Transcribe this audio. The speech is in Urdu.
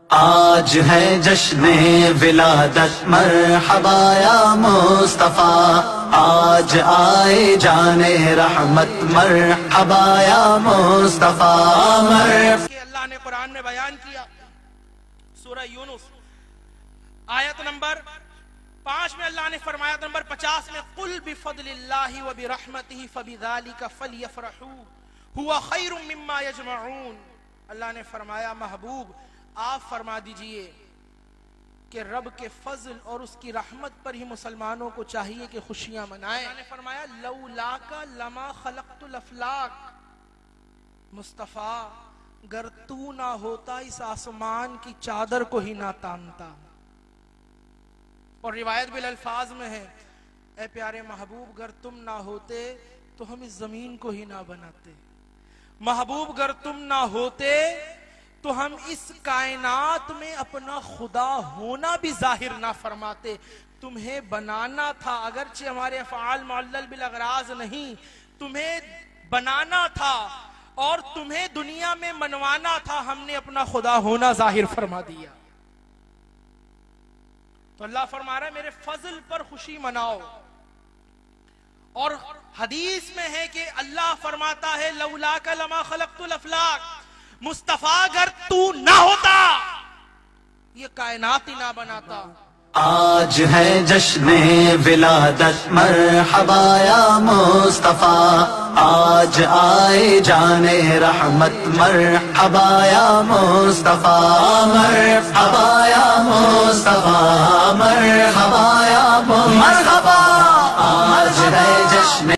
آج ہے جشن ولادت مرحبا یا مصطفیٰ، آج آئے جانے رحمت مرحبا یا مصطفیٰ کہ اللہ نے قرآن میں بیان کیا سورہ یونس آیت نمبر 5 میں اللہ نے فرمایا، آیت نمبر 50 میں قُلْ بِفَضْلِ اللَّهِ وَبِرَحْمَتِهِ فَبِذَلِكَ فَلْيَفْرَحُوا هُوَ خَيْرٌ مِّمَّا يَجْمَعُونَ۔ اللہ نے فرمایا محبوب آپ فرما دیجئے کہ رب کے فضل اور اس کی رحمت پر ہی مسلمانوں کو چاہیے کہ خوشیاں منائیں۔ اللہ نے فرمایا لولاک لما خلقت الافلاک، مصطفیٰ گر تو نہ ہوتا اس آسمان کی چادر کو ہی نہ تانتا۔ اور روایت بالالفاظ میں ہے، اے پیارے محبوب گر تم نہ ہوتے تو ہم اس زمین کو ہی نہ بناتے، محبوب گر تم نہ ہوتے تو ہم اس کائنات میں اپنا خدا ہونا بھی ظاہر نہ فرماتے۔ تمہیں بنانا تھا، اگرچہ ہمارے افعال معلل بالاغراض نہیں، تمہیں بنانا تھا اور تمہیں دنیا میں منوانا تھا، ہم نے اپنا خدا ہونا ظاہر فرما دیا۔ تو اللہ فرما رہا ہے میرے فضل پر خوشی مناؤ۔ اور حدیث میں ہے کہ اللہ فرماتا ہے لولاک لما خلقت الافلاک، مصطفیٰ اگر تو نہ ہوتا یہ کائنات ہی نہ بناتا۔ آج ہے جشن ولادت مرحبا یا مصطفیٰ، آج آئے جانے رحمت مرحبا یا مصطفیٰ، مرحبا یا مصطفیٰ، مرحبا یا مصطفیٰ، آج ہے جشن